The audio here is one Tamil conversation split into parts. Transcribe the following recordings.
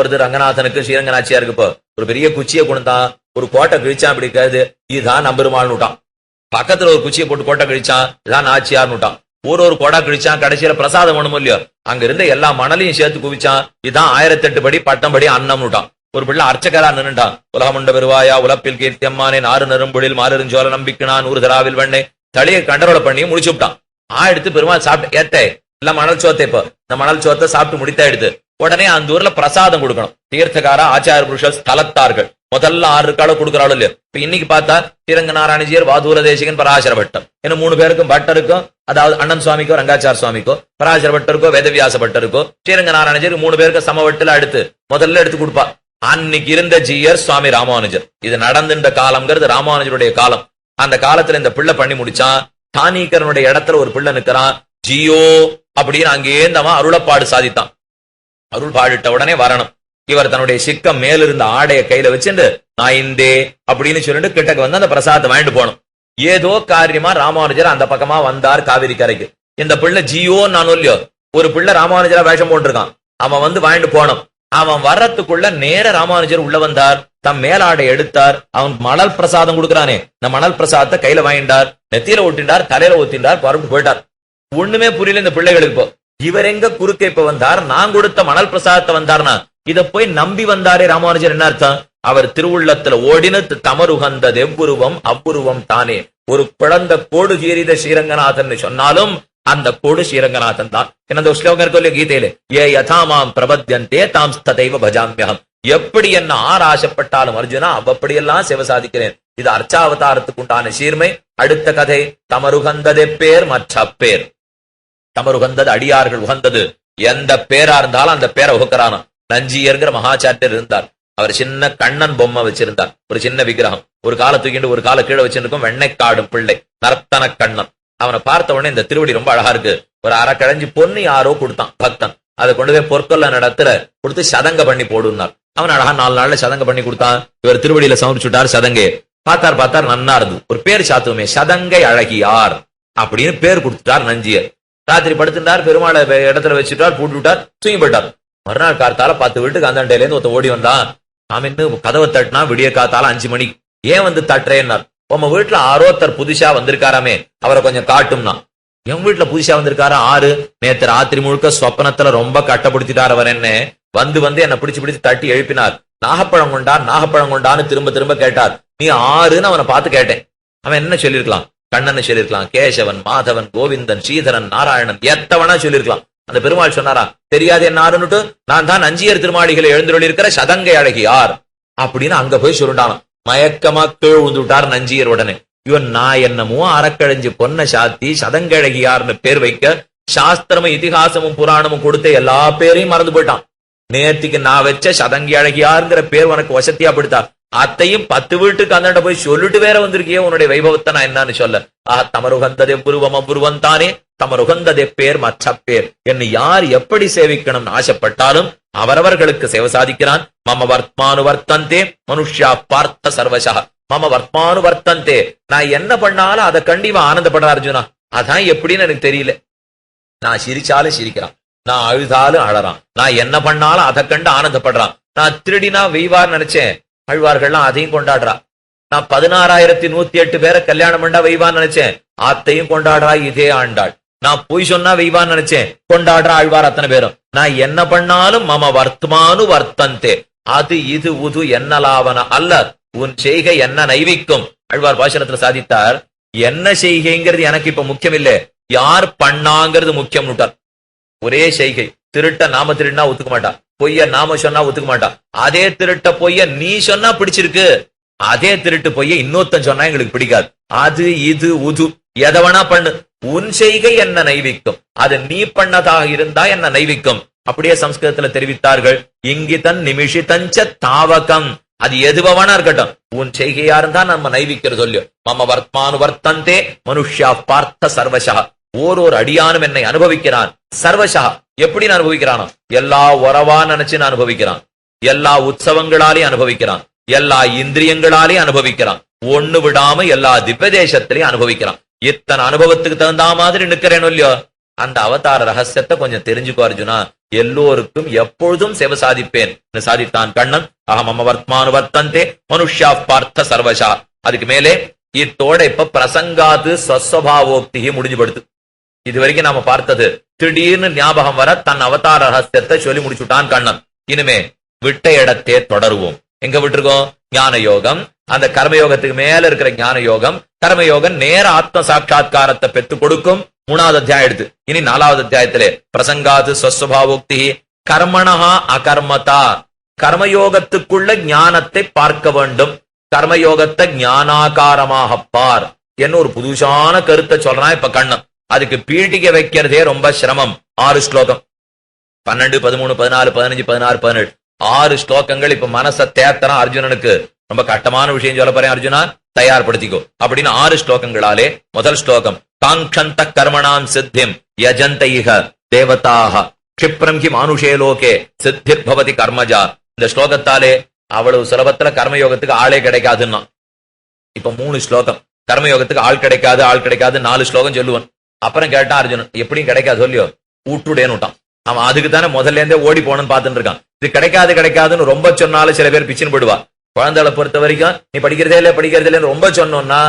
வருது ரங்கநாதனுக்கு ஸ்ரீரங்கநாச்சியாருக்கு. இப்போ ஒரு பெரிய குச்சியை கொண்டான், ஒரு கோட்டை கிழிச்சான், பிடிக்காது இதுதான் நம்பெருமாள்னு விட்டான். பக்கத்துல ஒரு குச்சியை போட்டு கோட்டை கிழிச்சான், இதான் நாச்சியார்னு விட்டான். ஒரு கோடா கிழிச்சான், கடைசியில பிரசாதம் ஒண்ணும் இல்லையோ, அங்க இருந்த எல்லா மணலையும் சேர்த்து குவிச்சான், இதான் 1008 படி பட்டம் படி அன்னம் விட்டான். ஒரு பிள்ளை அர்ச்சகரா நின்னுட்டான். உலகமுண்ட பெருவாயா உலப்பில் கீர்த்தியம்மானே நாறு நெரும்பொழில் மாறுஞ்சோல நம்பிக்கினான் ஊர் தராவில் வெண்ணை தலையை கண்டரோல பண்ணி முடிச்சு விட்டான். எடுத்து பெருமாள் சாப்பிட்டு ஏத்தே இல்ல மணல் சோத்தை, இப்போ இந்த மணல் சோத்தை சாப்பிட்டு முடித்தா எடுத்து உடனே அந்த ஊர்ல பிரசாதம் கொடுக்கணும். தீர்த்தகாரா ஆச்சார புருஷ ஸ்தலத்தார்கள் முதல்ல 6 காலம் கொடுக்குறாள் இல்லையோ. இப்ப இன்னைக்கு பார்த்தா ஸ்ரீரங்க நாராயணஜியர், வாதூர தேசிகன், பராசர பட்டம் இன்னும் 3 பேருக்கும் பட்டருக்கும், அதாவது அண்ணன் சுவாமிக்கோ ரங்காச்சார சுவாமிக்கோ, பராசர பட்டருக்கோ வேதவியாச பட்டருக்கோ ஸ்ரீரங்க நாராயணஜியர் 3 பேருக்கு சமவட்டில முதல்ல எடுத்து கொடுப்பா. அன்னைக்கு இருந்த ஜீயர் சுவாமி ராமானுஜர். இது நடந்துட்ட காலம்ங்கிறது ராமானுஜருடைய காலம். அந்த காலத்துல இந்த பிள்ளை பண்ணி முடிச்சான். தானீகரனுடைய இடத்துல ஒரு பிள்ளை நிக்கிறான், ஜியோ அப்படின்னு அங்கேந்தவன் அருளப்பாடு சாதித்தான். அருள் பாடிட்ட உடனே வரணும். இவர் தன்னுடைய சிக்கம் மேலிருந்த ஆடைய கையில வச்சுட்டு நான் இந்தே அப்படின்னு சொல்லிட்டு கிட்டக்கு வந்து அந்த பிரசாதத்தை வாங்கிட்டு போகணும். ஏதோ காரியமா ராமானுஜர் அந்த பக்கமா வந்தார் காவிரி கரைக்கு. இந்த பிள்ளை ஜியோ நான் இல்லையோ, ஒரு பிள்ளை ராமானுஜரா வேஷம் போட்டிருக்கான். அவன் வந்து வாங்கிட்டு போனோம். அவன் வர்றதுக்குள்ள நேர ராமானுஜர் உள்ள வந்தார், தம் மேலாடை எடுத்தார். அவன் மணல் பிரசாதம் கொடுக்குறானே, இந்த மணல் பிரசாதத்தை கையில வாங்கிட்டார், நெத்தியில ஒட்டிண்டார், தலையில ஒத்திண்டார், புறப்பட்டு போயிட்டார். ஒண்ணுமே புரியல இந்த பிள்ளைகளுக்கு. இப்போ இவர் எங்க குறுக்க இப்ப வந்தார், நான் கொடுத்த மணல் பிரசாதத்தை வந்தார்னா இத போய் நம்பி வந்தாரே ராமானுஜர். என்ன அர்த்தம்? அவர் திருவுள்ளத்துல ஓடின தமருகந்தது எவ்வுருவம் அவ்வுருவம் தானே. ஒரு பிளந்த கோடு கீரித ஸ்ரீரங்கநாதன் சொன்னாலும் அந்த கோடு ஸ்ரீரங்கநாதன் தான். என்ன ஸ்லோகம் இருக்கோ கீதையில, ஏ யதாமாம் பிரபத்யந்தே தாம் ஸ்ததைவ பஜாம்யகம். எப்படி என்ன ஆசைப்பட்டாலும் அர்ஜுனா அவ்வப்படியெல்லாம் சேவை சாதிக்கிறேன். இது அர்ச்சாவதாரத்துக்கு உண்டான சீர்மை. அடுத்த கதை தமருகந்ததே பேர் மற்ற பேர். தமருகந்தது அடியார்கள் உகந்தது. எந்த பேரா இருந்தாலும் அந்த பேரை உகக்கிறானோ. நஞ்சியர்ங்கிற மகாச்சாரியர் இருந்தார். அவர் சின்ன கண்ணன் பொம்மை வச்சிருந்தார், ஒரு சின்ன விக்கிரகம். ஒரு காலை தூக்கிட்டு ஒரு காலை கீழே வச்சிருக்கும் வெண்ணைக்காடும் பிள்ளை நர்த்தன கண்ணன். அவனை பார்த்த உடனே இந்த திருவடி ரொம்ப அழகா இருக்கு. ஒரு அரைக்கடைஞ்சு பொண்ணு யாரோ கொடுத்தான் பக்தன். அதை கொண்டு போய் பொற்கொள்ள நடத்துல கொடுத்து சதங்க பண்ணி போடுனார். அவன் அழகா 4 நாள்ல சதங்க பண்ணி கொடுத்தான். இவர் திருவடியில சமர்ப்பிச்சுட்டார் சதங்கே. பார்த்தார் நன்னா இருந்தது. ஒரு பேர் சாத்துவமே, சதங்கை அழகியார் அப்படின்னு பேர் கொடுத்துட்டார் நஞ்சியர். ராத்திரி படுத்துட்டார், பெருமாளை இடத்துல வச்சுட்டார், பூட்டு விட்டார், தூங்கி போயிட்டார். மறுநாள் காத்தால 10 வீட்டுக்கு அந்தாண்டையில இருந்து ஒருத்த ஓடி வந்தான். அவன்னு கதவை தட்டினா விடிய காத்தால 5 மணிக்கு. ஏன் வந்து தட்டுறேன்னார். உங்க வீட்டுல ஆரோத்தர் புதுசா வந்திருக்காராமே, அவரை கொஞ்சம் காட்டும்னா. என் வீட்டுல புதுசா வந்திருக்காரா? நேத்து ராத்திரி முழுக்க சொப்பனத்துல ரொம்ப கட்டப்படுத்திட்டார் அவர். என்ன வந்து என்ன பிடிச்சு தட்டி எழுப்பினார். நாகப்பழம் கொண்டான்னு திரும்ப திரும்ப கேட்டார். நீ 6ன்னு அவனை பார்த்து கேட்டேன். அவன் என்ன சொல்லிருக்கலாம்? கண்ணன்னு சொல்லிருக்கலாம், கேசவன், மாதவன், கோவிந்தன், ஸ்ரீதரன், நாராயணன், எத்தவனா சொல்லிருக்கலாம். அந்த பெருமாள் சொன்னாரா, தெரியாது என்ன ஆறுன்னுட்டு, நான் தான் நஞ்சியர் திருமாளிகளை எழுந்துள்ள இருக்கிற சதங்கை அழகியார் அப்படின்னு அங்க போய் சொல்லிட்டான். மயக்கமா கீழ் விழுந்துட்டார் நஞ்சியர். உடனே இவன் நான் என்னமோ அறக்கழிஞ்சு பொன்ன சாத்தி சதங்கழகியார்னு பேர் வைக்க சாஸ்திரமும் இதிகாசமும் புராணமும் கொடுத்த எல்லா பேரையும் மறந்து போயிட்டான். நேர்த்திக்கு நான் வச்ச சதங்கி அழகியார்ங்கிற பேர் உனக்கு வசதியா படுத்தா, அத்தையும் 10 வீட்டுக்கு அந்தாண்ட போய் சொல்லிட்டு வேற வந்திருக்கியே, உன்னுடைய வைபவத்தை நான் என்னன்னு சொல்ல. தமருகந்ததே புருவம் அபுருவம் தானே, தமருகந்ததே பேர் மற்ற பேர். என்னை யார் எப்படி சேவிக்கணும்னு ஆசைப்பட்டாலும் அவரவர்களுக்கு சேவை சாதிக்கிறான். மம வர்த்மானு வர்த்தந்தே மனுஷ்யா பார்த்த சர்வசா. மம வர்த்மானு வர்த்தந்தே, நான் என்ன பண்ணாலும் அதை கண்டிப்பா ஆனந்தப்படுற அர்ஜுனா. அதான் எப்படின்னு எனக்கு தெரியல. நான் சிரிச்சாலும் சிரிக்கிறான், நான் அழுதாலும் அழறான், நான் என்ன பண்ணாலும் அதை கண்டு ஆனந்தப்படுறான். நான் திருடினா வெய்வார் நினைச்சேன், அழ்வார்கள்லாம் அதையும் கொண்டாடுறா. நான் 16,108 பேரை கல்யாணம் பண்ணா வெய்வான்னு நினைச்சேன், அத்தையும் கொண்டாடுறா இதே ஆண்டாள். நான் பொய் சொன்னா வெய்வான்னு நினைச்சேன், கொண்டாடுறா ஆழ்வார் அத்தனை பேரும். நான் என்ன பண்ணாலும் மம வர்த்தமானு வர்த்தந்தே, அது இது உது என்னலாவன அல்ல, உன் செய்கை என்ன நைவிக்கும். ஆழ்வார் பாஷணத்துல சாதித்தார், என்ன செய்கைங்கிறது எனக்கு இப்ப முக்கியம் இல்ல, யார் பண்ணாங்கிறது முக்கியம். ஒரே செய்கை. திருட்ட நாம திருடினா ஒத்துக்க மாட்டா, பொய்ய நாம சொன்னா ஒத்துக்க மாட்டா. அதே திருட்ட பொய்ய நீ சொன்னா பிடிச்சிருக்கு, அதே திருட்டு பொய்ய இன்னொருத்தன் சொன்னா எங்களுக்கு பிடிக்காது. அது இது உது எதவனா பண்ணு, உன் செய்கை என்ன நைவிக்கும், அது நீ பண்ணதாக இருந்தா என்ன நைவிக்கும். அப்படியே சம்ஸ்கிருதத்துல தெரிவித்தார்கள், இங்கிதன் நிமிஷிதஞ்ச தாவகம், அது எதுவனா இருக்கட்டும், உன் செய்கையா இருந்தா நம்ம நைவிக்கிறது சொல்லு. மம வர்த்மானு வர்த்தந்தே மனுஷ்யா பார்த்த சர்வசா. ஓரோரு அடியானும் என்னை அனுபவிக்கிறான். சர்வசா எப்படி அனுபவிக்கிறானோ, எல்லா உறவா நினைச்சு அனுபவிக்கிறான், எல்லா உற்சவங்களாலே அனுபவிக்கிறான், எல்லா இந்திரியங்களாலே அனுபவிக்கிறான், ஒண்ணு விடாம எல்லா திவ்யதேசத்திலையும் அனுபவிக்கிறான். இத்தனை அனுபவத்துக்கு தகுந்த மாதிரி நிக்கிறேன் இல்லையோ, அந்த அவதார ரகசியத்தை கொஞ்சம் தெரிஞ்சுக்கோ அர்ஜுனா. எல்லோருக்கும் எப்பொழுதும் சேவை சாதிப்பேன் சாதித்தான் கண்ணன். அகம் அமவர்த்மானு வர்த்தந்தே மனுஷ்யா பார்த்த சர்வசா. அதுக்கு மேலே இத்தோட இப்ப பிரசங்காது ஸ்வஸ்வபாவோக்தி முடிஞ்சுபடுத்து. இது வரைக்கும் நாம பார்த்தது திடீர்னு ஞாபகம் வர தன் அவதார ரகசியத்தை சொல்லி முடிச்சுட்டான் கண்ணன். இனிமே விட்ட இடத்தே தொடருவோம். எங்க விட்டுருக்கோம்? ஞான யோகம். அந்த கர்மயோகத்துக்கு மேல இருக்கிற ஞான யோகம், கர்மயோகம் நேர ஆத்ம சாட்சா்காரத்தை பெற்று கொடுக்கும். 3வது அத்தியாயம் எடுத்து இனி 4வது அத்தியாயத்திலே பிரசங்காது ஸ்வஸ்வபாவோக்தி கர்மணஹா அகர்மதா. கர்மயோகத்துக்குள்ள ஞானத்தை பார்க்க வேண்டும். கர்மயோகத்தை ஞானாகாரமாக பார் என்ன ஒரு புதுசான கருத்தை சொல்றான் இப்ப கண்ணன். அதுக்கு பீட்டிகை வைக்கிறதே ரொம்ப சிரமம். 6 ஸ்லோகம், 12, 13, 14, 15, 16, 17 6 ஸ்லோகங்கள். இப்ப மனசை தேத்தறான் அர்ஜுனனுக்கு. ரொம்ப கட்டமான விஷயம் சொல்ல போறேன் அர்ஜுனா, தயார்படுத்திக்கோ அப்படின்னு 6 ஸ்லோகங்களாலே. முதல் ஸ்லோகம் காங்க்ஷந்த கர்மணாம் சித்திம் யஜந்த இஹ தேவதாக க்ஷிப்ரம் ஹி மானுஷே லோகே சித்திர் பவதி கர்மஜா. இந்த ஸ்லோகத்தாலே அவ்வளவு சுலபத்துல கர்மயோகத்துக்கு ஆளே கிடைக்காதுன்னா. இப்ப 3 ஸ்லோகம் கர்மயோகத்துக்கு ஆள் கிடைக்காது ஆள் கிடைக்காது 4 ஸ்லோகம் சொல்லுவான். அப்புறம் கேட்டான் அர்ஜுனன், எப்படியும் கிடைக்காது சொல்லியோ ஊட்டுடேன்னு விட்டான். அவன் அதுக்கு தானே முதல்ல இருந்தே ஓடி போனன்னு பார்த்துட்டு இருக்கான். இது கிடைக்காது கிடைக்காதுன்னு ரொம்ப சொன்னாலும் சில பேர் பிச்சுன்னு போடுவா. குழந்தைகளை பொறுத்த வரைக்கும் நீ படிக்கிறதே இல்லைன்னு ரொம்ப சொன்னோம்னா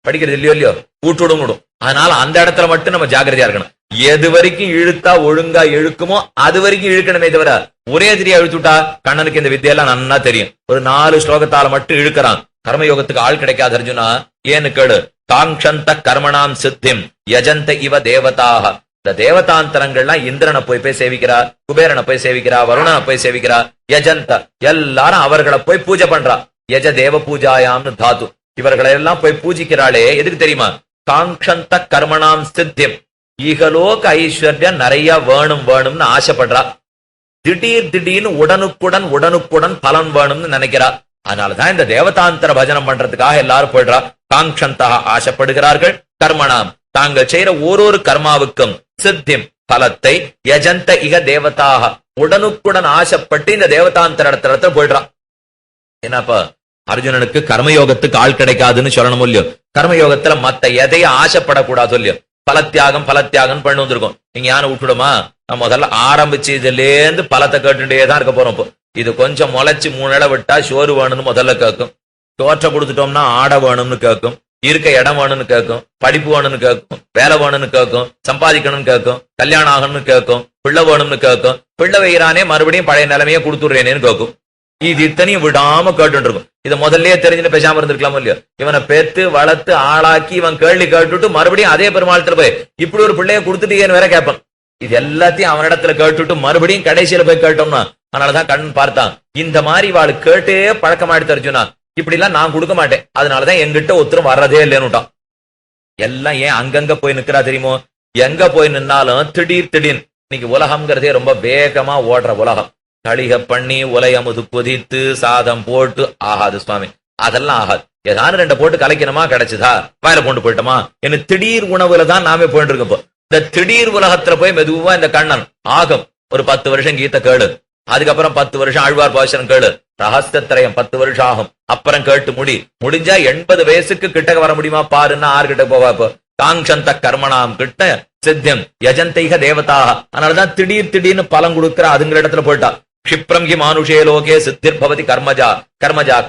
படிக்கிறது இல்லையோ ஊட்டுடும். அதனால அந்த இடத்துல மட்டும் நம்ம ஜாக்கிரதையா இருக்கணும். எது வரைக்கும் இழுத்தா ஒழுங்கா இழுக்குமோ அது வரைக்கும் இழுக்கணுமே தவிர ஒரே திரியா இழுத்துட்டா கண்ணனுக்கு இந்த வித்தியெல்லாம் நன்னா தெரியும். ஒரு 4 ஸ்லோகத்தால மட்டும் இழுக்கிறான். கர்மயோகத்துக்கு ஆள் கிடைக்காது அர்ஜுனா. ஏன்னு கேடு. காங்க்ஷந்த கர்மணாம் சித்திம் யஜந்த இவ தேவதாக. இந்த தேவதாந்தரங்கள்லாம் இந்திரனை போய் சேவிக்கிறா, குபேரனை போய் சேவிக்கிறா, வருணனை போய் சேவிக்கிறா. யஜந்த எல்லாரும் அவர்களை போய் பூஜை பண்றா. யஜ தேவ பூஜாயாம்னு தாத்து. இவர்களை எல்லாம் போய் பூஜிக்கிறாளே எதுக்கு தெரியுமா? காங்க்ஷந்த கர்மணாம் சித்திம் ஈகலோக ஐஸ்வர்யம் நிறைய வேணும்னு ஆசைப்படுறா. திடீர்னு உடனுக்குடன் பலன் வேணும்னு நினைக்கிறா. அதனாலதான் இந்த தேவதாந்தர பஜனம் பண்றதுக்காக எல்லாரும் போயிடுறா. காங்க்ஷந்தா ஆசைப்படுகிறார்கள். கர்மணாம் தாங்கள் செய்யற ஒரு கர்மாவுக்கும் சித்திம் பலத்தை யஜந்த இக தேவதாக உடனுக்குடன் ஆசைப்பட்டு இந்த தேவதாந்தர இடத்துல போயிடுறான். என்னப்பா அர்ஜுனனுக்கு கர்மயோகத்துக்கு ஆள் கிடைக்காதுன்னு சொல்லணும் இல்லையோ. கர்மயோகத்துல மத்த எதைய ஆசைப்படக்கூடாது இல்லையோ. பலத்தியாகம் பண்ணி வந்திருக்கோம். நீங்க யானை விட்டுடுமா? நம்ம முதல்ல ஆரம்பிச்சதுலேருந்து பலத்தை கேட்டுட்டேதான் இருக்க போறோம். இப்போ இது கொஞ்சம் முளைச்சு 3 இடம் விட்டா சோறு வேணும்னு முதல்ல கேட்கும். தோற்ற கொடுத்துட்டோம்னா ஆடை வேணும்னு கேட்கும். இருக்க இடம் வேணும்னு கேட்கும். படிப்பு வேணும்னு கேட்கும். வேலை வேணும்னு கேட்கும். சம்பாதிக்கணும்னு கேட்கும். கல்யாணம் ஆகணும்னு கேட்கும். பிள்ளை வேணும்னு கேட்கும். பிள்ளை வைக்கிறானே மறுபடியும் பழைய நிலைமையே கொடுத்துடுறேனேன்னு கேட்கும். இது இத்தனையும் விடாம கேட்டு இருக்கும். இதை முதல்ல தெரிஞ்சுட்டு பேசாம இருந்திருக்கலாம் இல்லையோ. இவனை பெத்து வளர்த்து ஆளாக்கி இவன் கேள்வி கேட்டுட்டு மறுபடியும் அதே பெருமாளத்துல போய் இப்படி ஒரு பிள்ளைய கொடுத்துட்டீங்கன்னு வேற கேட்பான். இது எல்லாத்தையும் அவனிடத்துல கேட்டுட்டு மறுபடியும் கடைசியில போய் கேட்டோம்னா அதனாலதான் கண் பார்த்தான். இந்த மாதிரி வாழு கேட்டே பழக்கமாயிடுத்து அர்ஜுனா. இப்படி எல்லாம் நான் கொடுக்க மாட்டேன். அதனாலதான் எங்கிட்ட ஒருத்தரும் வர்றதே இல்லைன்னுட்டான். எல்லாம் ஏன் அங்கங்க போய் நிக்கிறா தெரியுமோ? எங்க போய் நின்னாலும் திடீர்னு இன்னைக்கு உலகம்ங்கிறதே ரொம்ப வேகமா ஓடுற உலகம். கழிக பண்ணி உலையமுது கொதித்து சாதம் போட்டு ஆகாது சுவாமி, அதெல்லாம் ஆகாது. ஏதாவது 2 போட்டு கலைக்கணுமா, கிடைச்சதா வாயில கொண்டு போயிட்டோமா என்ன திடீர் உணவுல தான் நாமே போயிட்டு இருக்கோம். இந்த திடீர் உலகத்துல போய் மெதுவா இந்த கண்ணன் ஆகும். ஒரு 10 வருஷம் கீத கேளு, அதுக்கப்புறம் 10 வருஷம் ஆழ்வார் பாசனம் கேளு, ரகசியத்திரயம் 10 வருஷம் ஆகும். அப்புறம் கேட்டு முடிஞ்சா 80 வயசுக்கு கிட்டக்க வர முடியுமா பாருன்னா 6 கிட்ட போவா. இப்போ காங்க்ஷந்த கர்மணாம் கிட்ட சித்தியம் யஜந்தைக தேவதாக. அதனாலதான் திடீர்னு பலம் கொடுக்கிற அதுங்கிற இடத்துல போயிட்டா. க்ஷிப்ரம் ஹி மானுஷே லோகே சித்திர் பவதி கர்மஜா.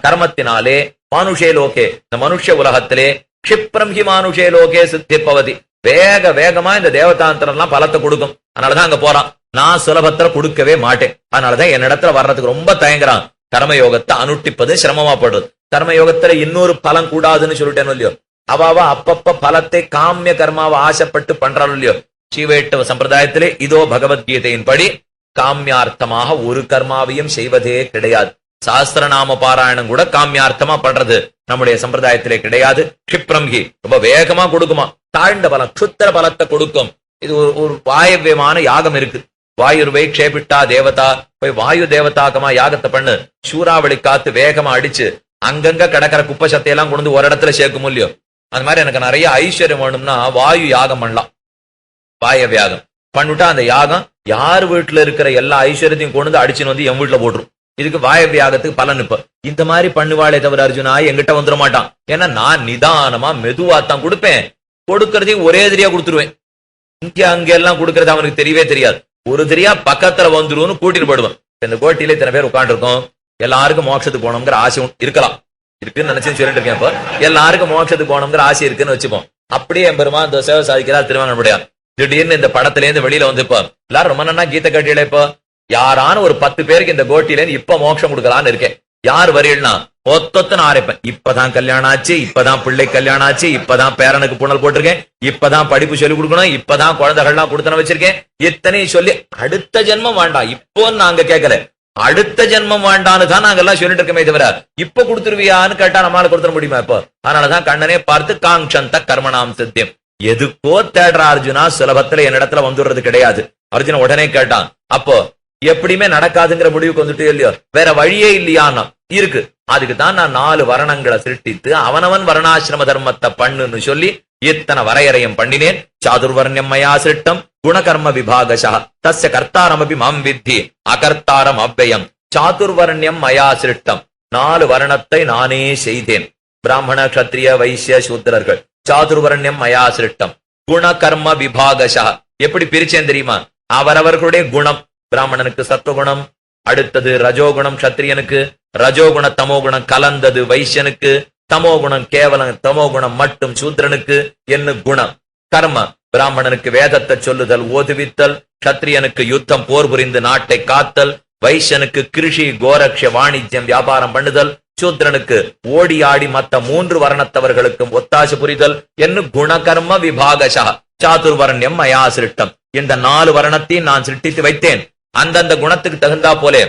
கர்மத்தினாலே மானுஷே லோகே இந்த மனுஷ உலகத்திலே க்ஷிப்ரம் ஹி மானுஷே லோகே சித்திர் பவதி வேகமா இந்த தேவதாந்திரம் எல்லாம் பலத்தை கொடுக்கும். அதனாலதான் அங்க போறான். நான் சுலபத்துல கொடுக்கவே மாட்டேன். அதனாலதான் என்னிடத்துல வர்றதுக்கு ரொம்ப தயங்குறான். கர்மயோகத்தை அனுஷ்டிப்பது சிரமமா படுறது. கர்மயோகத்துல இன்னொரு பலம் கூடாதுன்னு சொல்லிட்டேன்னு இல்லையோ. அவாவா அப்பப்ப பலத்தை காமிய கர்மாவை ஆசைப்பட்டு பண்றாள் இல்லையோ. ஸ்ரீவைஷ்ணவ சம்பிரதாயத்திலே இதோ பகவத்கீதையின் படி காமியார்த்தமாக ஒரு கர்மாவையும் செய்வதே கிடையாது. சாஸ்திரநாம பாராயணம் கூட காமியார்த்தமா பண்றது நம்முடைய சம்பிரதாயத்திலே கிடையாது. க்ஷிப்ரம்ஹி ரொம்ப வேகமா கொடுக்குமா. தாழ்ந்த பலம் க்ஷுத்திர பலத்தை கொடுக்கும். இது ஒரு வாயவியமான யாகம் இருக்கு. வாயுர்வை க்ஷேபிட்டா தேவதா, போய் வாயு தேவதாக்கமா யாகத்தை பண்ணு. சூறாவளி காத்து வேகமா அடிச்சு அங்கங்க கிடக்கிற குப்பை சத்தையெல்லாம் கொண்டு ஒரு இடத்துல சேர்க்கும் இல்லையோ. அந்த மாதிரி எனக்கு நிறைய ஐஸ்வர்யம் வேணும்னா வாயு யாகம் பண்ணலாம். வாயவ யாகம் பண்ணிட்டா அந்த யாகம் யார் வீட்டுல இருக்கிற எல்லா ஐஸ்வர்யத்தையும் கொண்டு அடிச்சுன்னு வந்து என் வீட்டுல போட்டுரும். இதுக்கு வாயவ யாகத்துக்கு பலன். இப்ப இந்த மாதிரி பண்ணுவாளே தவிர அர்ஜுனா என்கிட்ட வந்துட மாட்டான். ஏன்னா நான் நிதானமா மெதுவாத்தான் கொடுப்பேன். கொடுக்கறதையும் ஒரே எதிரியா கொடுத்துருவேன். இங்க அங்க எல்லாம் கொடுக்கறது அவனுக்கு தெரியவே தெரியாது. ஒரு தெரியா பக்கத்துல வந்துருன்னு கூட்டிட்டு போயிடுவான். இந்த கோட்டில இத்தனை பேர் உட்காந்து இருக்கோம், எல்லாருக்கும் மோட்சத்துக்கு போகணுங்கிற ஆசை இருக்கலாம், இருக்குன்னு நினைச்சு சொல்லிட்டு இருக்கேன். இப்போ எல்லாருக்கும் மோட்சத்துக்கு போகணுங்கிற ஆசை இருக்குன்னு வச்சுப்போம். அப்படியே எம்பெருமான் இந்த சேவை சாதிக்கிறார் திருவாங்கப்படியா. திடீர்னு இந்த படத்துல இருந்து வெளியில வந்து இப்போ எல்லாரும் ரொம்ப நன்னா கீத கட்டியில இப்போ யாரான ஒரு 10 பேருக்கு இந்த கோட்டில இருந்து இப்ப மோட்சம் கொடுக்கலான்னு இருக்கேன். யார் வரீள்னா ஒத்தொத்தன ஆரம்பிப்பேன். இப்பதான் கல்யாணம் ஆச்சு, இப்பதான் பிள்ளை கல்யாணம் ஆச்சு, இப்பதான் பேரனுக்கு புனல் போட்டிருக்கேன், இப்பதான் படிப்பு சொல்லி கொடுக்கணும், இப்பதான் குழந்தைகள்லாம் கொடுத்தன வச்சிருக்கேன், இத்தனையும் சொல்லி அடுத்த ஜென்மம் வேண்டாம் இப்போ நாங்க கேட்கல, அடுத்த ஜென்மம் வேண்டான்னு தான் நாங்க எல்லாம் சொல்லிட்டு இருக்கமே தவிர இப்ப கொடுத்துருவியான்னு கேட்டா நம்மளால கொடுத்துட முடியுமா? இப்போ அதனாலதான் கண்ணனே பார்த்து காங்ஷந்த கர்மணாம் சித்தியம், எதுக்கோ தேடுற அர்ஜுனா சுலபத்துல என்னிடத்துல வந்துடுறது கிடையாது. அர்ஜுன உடனே கேட்டான், அப்போ எப்படியுமே நடக்காதுங்கிற முடிவுக்கு வந்துட்டு இல்லையோ, வேற வழியே இல்லையான்னா இருக்கு. அதுக்கு தான் நான் 4 வர்ணங்களை சிருஷ்டித்து அவனவன் வர்ணாசிரம தர்மத்தை பண்ணுன்னு சொல்லி இத்தனை வரையறையும் பண்ணினேன். சாதுர்வர்ணியம் மயா சிருஷ்டம் குணகர்ம விபாகசா தஸ்ய கர்த்தாரமபி மாம் வித்தி அகர்த்தாரம் அவ்வயம். சாதுர்வர்ணியம் மயா சிருஷ்டம், 4 வர்ணத்தை நானே செய்தேன். பிராமண கத்திரிய வைசிய சூத்திரர்கள். சாதுர்வர்ணியம் மயா சிருஷ்டம் குணகர்ம விபாகசா, எப்படி பிரிச்சேன் தெரியுமா? அவரவர்களுடைய குணம், பிராமணனுக்கு சத்துவகுணம், அடுத்தது ரஜோகுணம் கத்திரியனுக்கு, ரஜோகுண தமோகுணம் கலந்தது வைசியனுக்கு, தமோகுணம் கேவலம் தமோகுணம் மட்டும் சூத்திரனுக்கு என்ன குணம். கர்ம, பிராமணனுக்கு வேதத்தை சொல்லுதல் ஓதுவித்தல், கத்திரியனுக்கு யுத்தம் போர் புரிந்து நாட்டை காத்தல், வைசியனுக்கு கிருஷி கோரக்ஷ வாணிஜ்யம் வியாபாரம் பண்ணுதல், சூத்திரனுக்கு ஓடி ஆடி மத்த 3 வர்ணத்தவர்களுக்கும் ஒத்தாசு புரிதல் என்ன குணகர்ம விபாகசா. சாதுர்வர்ணியம் மயா சிருஷ்டம், இந்த 4 வர்ணத்தையும் நான் சிருஷ்டித்து வைத்தேன். அந்தந்த குணத்துக்கு தகுந்தா போலே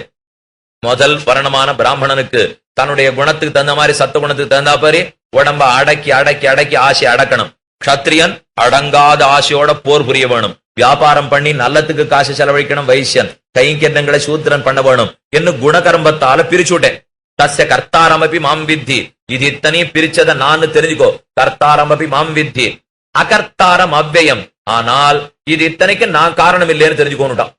முதல் வர்ணமான பிராமணனுக்கு தன்னுடைய குணத்துக்கு தகுந்த மாதிரி சத்த குணத்துக்கு தகுந்தா பாரு உடம்ப அடக்கி அடக்கி அடக்கி ஆசை அடக்கணும். கத்திரியன் அடங்காத ஆசையோட போர் புரிய வேணும், வியாபாரம் பண்ணி நல்லத்துக்கு காசு செலவழிக்கணும். வைசியன் கைங்கரியங்களை சூத்திரன் பண்ண வேணும். என்ன குணகர்மத்தால பிரிச்சுட்டேன். தஸ்ய கர்த்தாரமபி மாம் வித்தி, இது இத்தனையும் பிரிச்சத நான் தெரிஞ்சுக்கோ. கர்த்தாரமபி மாம் வித்தி அகர்த்தாரம் அவ்வயம், ஆனால் இது இத்தனைக்கு நான் காரணம் இல்லைன்னு தெரிஞ்சுக்கோனுட்டான்.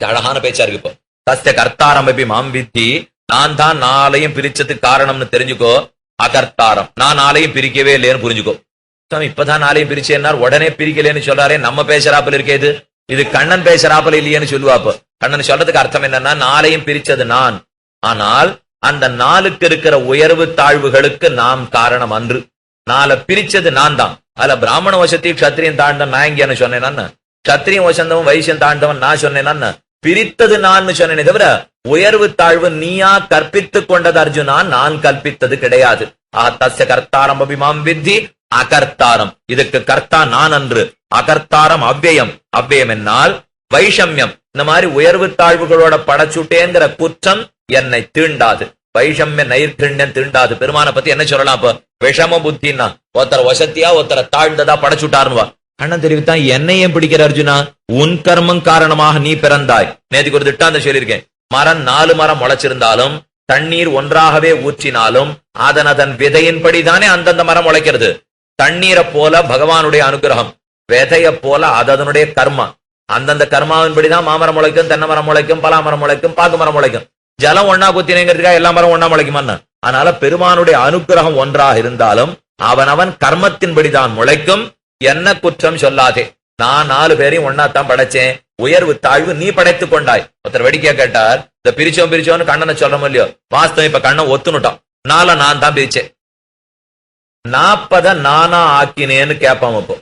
அழகான பேச்சா இருக்கு. இப்போ தஸ்ய கர்த்தாரமபி மாம் வித்தி, நான் தான் 4ஐயும் பிரிச்சதுக்கு காரணம்னு தெரிஞ்சுக்கோ. அகர்த்தாரம், நான் 4ஐயும் பிரிக்கவே இல்லைன்னு புரிஞ்சுக்கோ. இப்பதான் 4ஐயும் பிரிச்சேன்னா உடனே பிரிக்கலன்னு சொல்றாரே, நம்ம பேசுறாப்புல இருக்கேது, இது கண்ணன் பேசுறாப்புல இல்லையேன்னு சொல்லுவாப்ப. கண்ணன் சொல்றதுக்கு அர்த்தம் என்னன்னா 4ஐயும் பிரிச்சது நான், ஆனால் அந்த 4க்கு இருக்கிற உயர்வு தாழ்வுகளுக்கு நாம் காரணம் அன்று. 4 பிரிச்சது நான் தான். அதுல பிராமண வசதி கத்திரியம் தாழ்ந்தவன் நான் இங்கன்னு சொன்னேன், கத்திரியம் வசந்தவன் வைசியம் தாழ்ந்தவன் நான் சொன்னேன், பிரித்தது நான் சொன்னேனே தவிர உயர்வு தாழ்வு நீயா கற்பித்துக் கொண்டது அர்ஜுனா, நான் கற்பித்தது கிடையாது. தஸ்ய கர்த்தாரம் அபிமாம் வித்தி அகர்த்தாரம், இதுக்கு கர்த்தா நான் அன்று. அகர்த்தாரம் அவ்வயம், அவ்வயம் என்னால் வைஷமியம், இந்த மாதிரி உயர்வு தாழ்வுகளோட படச்சுட்டேங்கிற குற்றம் என்னை தீண்டாது. வைஷமிய நைர்கண்யம் தீண்டாது. பெருமான பத்தி என்ன சொல்லலாம்? இப்ப விஷம புத்தின்னா ஒருத்தர வசத்தியா ஒருத்தர தாழ்ந்ததா படச்சுட்டாருவா. அண்ணன் தெரிவித்தான், என்னையும் பிடிக்கிற அர்ஜுனா, உன் கர்மம் காரணமாக நீ பிறந்தாய். நேற்றுக்கு ஒரு திட்டாந்தம் சொல்லியிருக்கேன். மரம் 4 மரம் முளைச்சிருந்தாலும் தண்ணீர் ஒன்றாகவே ஊற்றினாலும் அதன் விதையின்படிதானே அந்தந்த மரம் முளைக்கிறது. தண்ணீரை போல பகவானுடைய அனுகிரகம், விதைய போல அதனுடைய கர்மா, அந்தந்த கர்மாவின்படிதான் மாமரம் முளைக்கும், தென்னை மரம் முளைக்கும், பலாமரம் முளைக்கும், பாக்கு மரம் முளைக்கும். ஜலம் ஒன்னா குத்தினேங்கிறதுக்காக எல்லா மரம் ஒன்னா முளைக்குமான்னு. அதனால பெருமானுடைய அனுகிரகம் ஒன்றாக இருந்தாலும் அவனவன் கர்மத்தின்படிதான் முளைக்கும். என்ன குற்றம் சொல்லாதே. நான் 4 பேரையும் ஒன்னாத்தான் படைச்சேன், உயர்வு தாழ்வு நீ படைத்துக் கொண்டாய். ஒருத்தர் வேடிக்கையா கேட்டார், இந்த பிரிச்சோன்னு கண்ணனை சொல்றோம் இல்லையோ, வாஸ்தவம் இப்ப கண்ணன் ஒத்துனுட்டான். 4 நான் தான் பிரிச்சேன், 40 நானா ஆக்கினேன்னு கேட்பான். இப்போ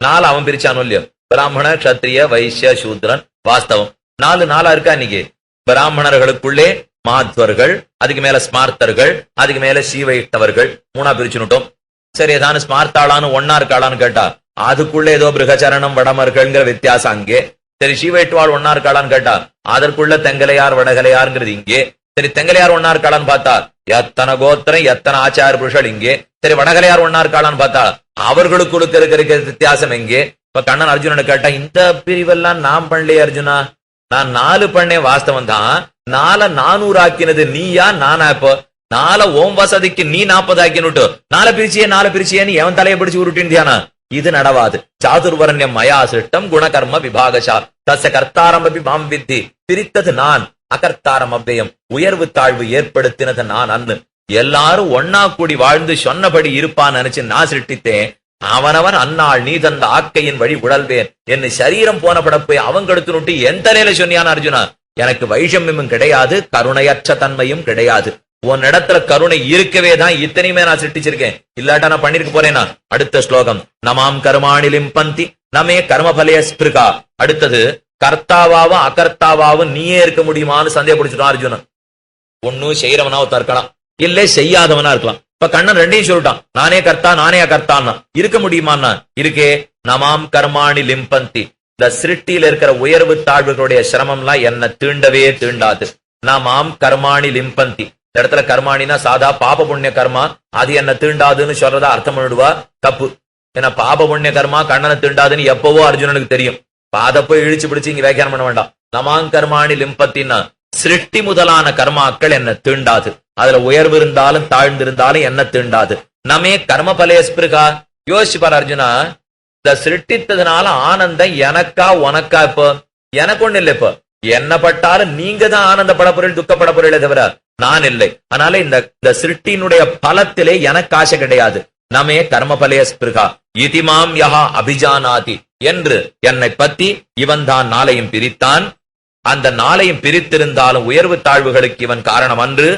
4 அவன் பிரிச்சானோ இல்லையோ, பிராமண கத்திரிய வைசிய சூத்ரன். வாஸ்தவம் 4 இருக்கா இன்னைக்கு. பிராமணர்களுக்குள்ளே மாத்வர்கள், அதுக்கு மேல ஸ்மார்த்தர்கள், அதுக்கு மேல சீவைட்டவர்கள் 3 பிரிச்சுட்டோம். சரி, ஏதான ஸ்மார்த்தாளான்னு 1 இருக்காளான்னு கேட்டா அதுக்குள்ள ஏதோ பிருகச்சரணம் வடமர்கள்ங்கிற வித்தியாசம் அங்கே. சரி, சீவைட்டுவாள் 1 இருக்காளான்னு கேட்டா அதற்குள்ள தெங்கலையார் வடகலையாருங்கிறது இங்கே. சரி, தெங்கலையார் 1 இருக்காளான்னு பார்த்தா எத்தனை கோத்திரம் எத்தனை ஆச்சார புருஷல் இங்கே. சரி, வடகலையார் 1 இருக்காளான்னு பார்த்தா அவர்களுக்கு இருக்கிற வித்தியாசம் எங்கே. இப்ப கண்ணன் அர்ஜுனனை கேட்டா, இந்த பிரிவெல்லாம் நான் பண்ணலையே அர்ஜுனா, நான் 4 பண்ணேன். வாஸ்தவம் தான், 4 400 ஆக்கினது நீயா நானா? இப்போ 4 ஓம் வசதிக்கு நீ 40 ஆக்கினுட்டு 4 பிரிச்சியேன்னு எவன் தலையை பிடிச்சு உருட்டின்றியானா? இது நடவாது. சாதுர்வர்ணியம் மயா சிருஷ்டம் குணகர்ம விபாகசா தஸ்ய கர்த்தாரமபி மாம் வித்தி, பிரித்தது நான். அகர்த்தாரம் அவ்வயம், உயர்வு தாழ்வு ஏற்படுத்தினது நான் அன்னு. எல்லாரும் ஒன்னா கூடி வாழ்ந்து சொன்னபடி இருப்பான்னு நினைச்சு நான் சிருஷ்டித்தேன். அவனவன் அந்நாள் நீ தந்த ஆக்கையின் வழி உழல்வேன் என்ன சரீரம் போன படப்பை அவங்கெடுத்து நுட்டி என் தலையில சொன்னியான அர்ஜுனா, எனக்கு வைஷமியமும் கிடையாது, கருணையற்ற தன்மையும் கிடையாது. உன் இடத்துல கருணை இருக்கவே தான் இத்தனையுமே நான் சிருஷ்டிச்சிருக்கேன், இல்லாட்டா நான் பண்ணிருக்க போறேனா. அடுத்த ஸ்லோகம் நமாம் கர்மாணிலிம் பந்தி நமே கர்மபலய ஸ்பிருகா. அடுத்தது கர்த்தாவாவும் அகர்த்தாவாவும் நீயே இருக்க முடியுமான்னு சந்தேகப்படுத்திட்டான் அர்ஜுனன். ஒன்னும் செய்யறவனா ஒருத்தன் இருக்கலாம், இல்ல செய்யாதவனா இருக்கலாம். இப்ப கண்ணன் ரெண்டையும் சொல்லிட்டான், நானே கர்த்தா நானே அகர்த்தான்னா. இருக்க முடியுமான்னா இருக்கே. நமாம் கர்மாணி லிம்பந்தி, இந்த சிருஷ்டியில இருக்கிற உயர்வு தாழ்வுகளுடைய சிரமம்லாம் என்ன தீண்டவே தீண்டாது. நமாம் கர்மாணி லிம்பந்தி, இந்த இடத்துல கர்மாணினா சாதா பாப புண்ணிய கர்மா, அது என்ன தீண்டாதுன்னு சொல்றதா அர்த்தம் பண்ணிடுவா, தப்பு. ஏன்னா பாப புண்ணிய கர்மா கண்ணனை தீண்டாதுன்னு எப்பவோ அர்ஜுனனுக்கு தெரியும். அதை போய் இழிச்சு பிடிச்சு இங்க வியாக்கியானம் பண்ண வேண்டாம். நமாம் கர்மாணி லிம்பத்தின்னா சிருஷ்டி முதலான கர்மாக்கள் என்ன தீண்டாது, அதுல உயர்வு இருந்தாலும் தாழ்ந்திருந்தாலும் என்ன தீண்டாது. நமே கர்மபலய ஸ்பிருகா. யோசிச்சுப்பார் அர்ஜுனா, இந்த சிருஷ்டித்ததுனால ஆனந்தம் எனக்கா உனக்கா? இப்போ எனக்கு ஒண்ணு இல்லை. இப்போ என்ன பட்டாலும் நீங்க தான் ஆனந்தப்பட பொருள் துக்கப்பட பொருளே தவிர நான் இல்லை. அதனால இந்த சிருஷ்டியினுடைய பலத்திலே எனக்கு ஆசை கிடையாது. நமே கர்மபலய ஸ்பிருகா இதிமாம் யஹா அபிஜானாதி என்று என்னை பத்தி இவன் தான் நாளையும் பிரித்தான். அந்த நாளையும் பிரித்திருந்தாலும் உயர்வு தாழ்வுகளுக்கு இவன் காரணம் அன்று.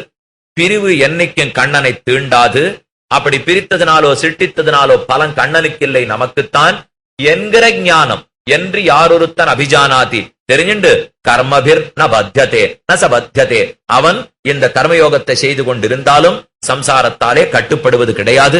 பிரிவு என்னைக்கும் கண்ணனை தீண்டாது. அப்படி பிரித்ததினாலோ சிருஷ்டித்ததினாலோ பலன் கண்ணனுக்கு இல்லை, நமக்குத்தான் என்கிற ஞானம் என்று யாரொருத்தன் அபிஜானாதி தெரிஞ்சுண்டு கர்மபிர் ந பத்தியதே ந சபத்தியதே, அவன் இந்த கர்மயோகத்தை செய்து கொண்டிருந்தாலும் சம்சாரத்தாலே கட்டுப்படுவது கிடையாது.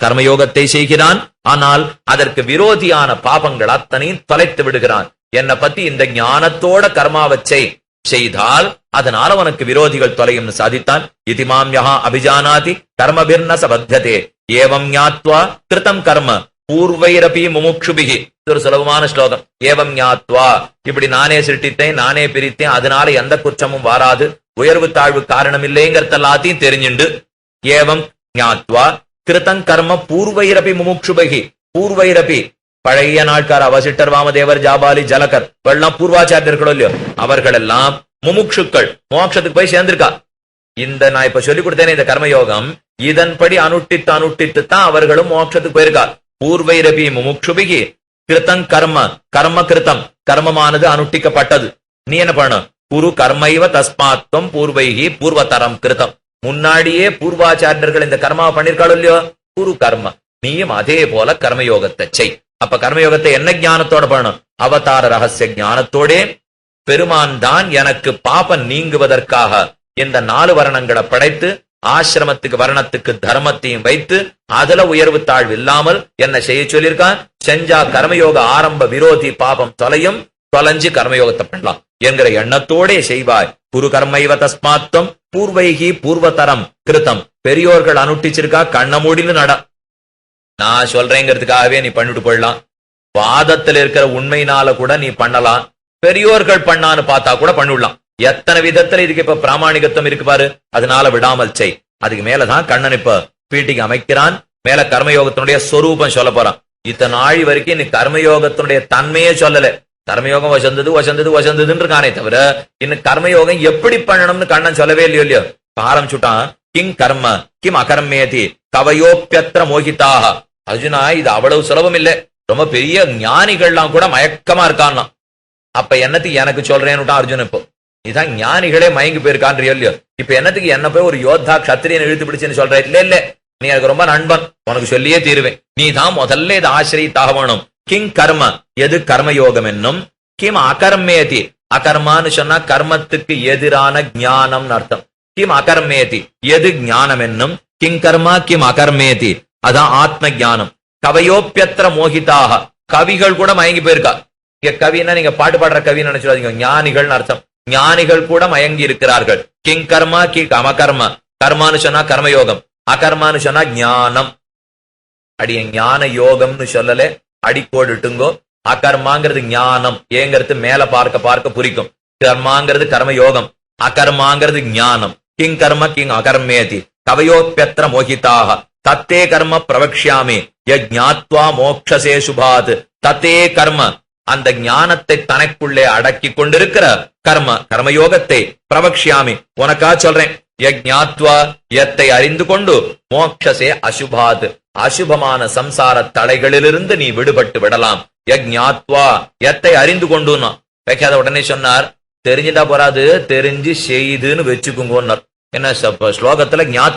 கர்மயோகத்தை செய்கிறான், ஆனால் அதற்கு விரோதியான பாபங்கள் அத்தனையும் தொலைத்து விடுகிறான். என்னை பத்தி இந்த ஞானத்தோட கர்மாவச்சை செய்தால் அதனால அவனுக்கு விரோதிகள் தொலையும் சாதித்தான். இதிமாம் யஹா அபிஜானாதி கர்மபிர் ந சபத்தியதே ஏவம் ஞாத்வா கிருதம் கர்ம பூர்வைரபி முமுக்ஷுபிகி. ஒரு சுலபமான ஸ்லோகம். ஏவம் ஞாத்வா, இப்படி நானே சிருஷ்டித்தேன் நானே பிரித்தேன், அதனால எந்த குற்றமும் வராது, உயர்வு தாழ்வு காரணம் இல்லைங்கிறதெல்லாத்தையும் தெரிஞ்சுண்டு ஏவம் ஞாத்வா கிருதம் கர்ம பூர்வைரபி முமுக்ஷுபிகி. பூர்வைரபி பழைய நாட்கார் அவசிட்டர் வாமதேவர் ஜாபாலி ஜலகர் எல்லாம் பூர்வாச்சாரியர்களோ இல்லையோ, அவர்கள் எல்லாம் முமுக்ஷுக்கள், மோட்சத்துக்கு போய் சேர்ந்திருக்கா. இந்த நான் இப்ப சொல்லிக் கொடுத்தேனே இந்த கர்மயோகம், இதன்படி அனுஷ்டித்து தான் அவர்களும் மோட்சத்துக்கு போயிருக்கா. பூர்வைரபி முமுக்ஷுபிகி கிருத்தம் கர்ம கர்ம கிருத்தம், கர்மமானது அனுஷ்டிக்கப்பட்டது. நீ என்ன பண்ண? குரு கர்மைவ தஸ்மாத்வம் பூர்வைகி பூர்வதரம் கிருத்தம். முன்னாடியே பூர்வாச்சாரியர்கள் இந்த கர்மாவை பண்ணிருக்காளோ இல்லையோ, குரு கர்ம, நீயும் அதே போல கர்மயோகத்தை செய். அப்ப கர்மயோகத்தை என்ன ஞானத்தோட பண்ணணும்? அவதார ரகசிய ஞானத்தோடே. பெருமான் தான் எனக்கு பாபம் நீங்குவதற்காக இந்த 4 வர்ணங்களை படைத்து ஆசிரமத்துக்கு வர்ணத்துக்கு தர்மத்தையும் வைத்து அதுல உயர்வு தாழ்வு இல்லாமல் என்ன செய்ய சொல்லியிருக்கான். செஞ்சா கர்மயோக ஆரம்ப விரோதி பாபம் தொலையும், தொலைஞ்சு கர்மயோகத்தை பண்ணலாம் என்கிற எண்ணத்தோடே செய்வாய். குரு கர்மைவ தஸ்மாத்வம் பூர்வைகி பூர்வதரம் கிருத்தம். பெரியோர்கள் அனுஷ்டிச்சிருக்கா, கண்ண மூடின்னு நட. நான் சொல்றேங்கிறதுக்காகவே நீ பண்ணிட்டு போயிடலாம். வாதத்தில் இருக்கிற உண்மையினால கூட நீ பண்ணலாம், பெரியோர்கள் பண்ணான்னு பார்த்தா கூட பண்ணிவிடலாம். எத்தனை விதத்துல இதுக்கு இப்ப பிராமணிகத்துவம் இருக்கு பாரு. அதனால விடாமல் செய். அதுக்கு மேலதான் கண்ணன் இப்ப பீட்டிக்கு அமைக்கிறான். மேல கர்மயோகத்தினுடைய சொரூபம் சொல்ல போறான். இத்தனை நாள் வரைக்கும் நீ கர்மயோகத்தினுடைய தன்மையே சொல்லல. கர்மயோகம் வசந்ததுன்னு இருக்கானே தவிர இன்னும் கர்மயோகம் எப்படி பண்ணணும்னு கண்ணன் சொல்லவே இல்லையோ. ஆரம்பிச்சுட்டான். கிங் கர்ம கிம் அகர்மேதி கவயோப்பியத்திர மோகிதாக. அர்ஜுனா, இது அவ்வளவு சுலபம் இல்லை. ரொம்ப பெரிய ஞானிகள்லாம் கூட மயக்கமா இருக்கான்னா. அப்ப என்னத்துக்கு எனக்கு சொல்றேன்னுட்டான் அர்ஜுன். இப்போ நீதான் ஞானிகளே மயங்கி போயிருக்கான்றியோ இல்லையோ, இப்ப என்னத்துக்கு என்ன போய் ஒரு யோத்தா கத்திரியன் இழுத்து பிடிச்சுன்னு சொல்ற? இல்ல இல்ல, நீ எனக்கு ரொம்ப நண்பன், உனக்கு சொல்லியே தீருவேன். நீ தான் முதல்ல இதை ஆசிரியத்தாக வேணும். கிங் கர்ம, எது கர்மயோகம் என்னும். கிம் அகர்மேதி, அகர்மான்னு சொன்னா கர்மத்துக்கு எதிரான ஞானம் அர்த்தம். கிம் அகர்மேதி, எது ஞானம் என்னும். கிங் கர்மா கிம் அகர்மேதி, அதான் ஆத்ம ஞானம். கவயோப்பியத்திர மோகிதாக, கவிகள் கூட மயங்கி போயிருக்கா. இங்க கவின்னா நீங்க பாட்டு பாடுற கவின்னு நினைச்சுடாதீங்க, ஞானிகள் அர்த்தம். ஞானிகள் கூட மயங்கி இருக்கிறார்கள். கிங் கர்மா கி அமகர்ம. கர்மான்னு சொன்னா கர்மயோகம், அகர்மான்னு சொன்னா ஞானம். அடிய ஞான யோகம்னு சொல்லல, அடிக்கோடுட்டுங்கோ. அகர்மாங்கிறது ஞானம், ஏங்கிறது மேல பார்க்க பார்க்க புரிக்கும். கர்மாங்கிறது கர்மயோகம், அகர்மாங்கிறது ஞானம். கிங் கர்ம கிங் அகர்மேதி கவயோப்பியத்திர மோகிதாக தத்தே கர்ம பிரவக்ஷ்யாமி யஜ்ஞாத்வா மோக்ஷசே சுபாத். தத்தே கர்ம, அந்த ஞானத்தை தனக்குள்ளே அடக்கி கொண்டிருக்கிற கர்ம கர்மயோகத்தை பிரவக்ஷ்யாமி, உனக்கா சொல்றேன். யஜ்ஞாத்வா, எத்தை அறிந்து கொண்டு மோக்ஷசே அசுபாத், அசுபமான சம்சார தடைகளிலிருந்து நீ விடுபட்டு விடலாம். யஜ்ஞாத்வா, எத்தை அறிந்து கொண்டுன்னா வைக்காத உடனே சொன்னார், தெரிஞ்சுட்டா போறாது, தெரிஞ்சு செய்துன்னு வச்சுக்குங்கன்னார். என்ன ஸ்லோகத்துல ஞாத்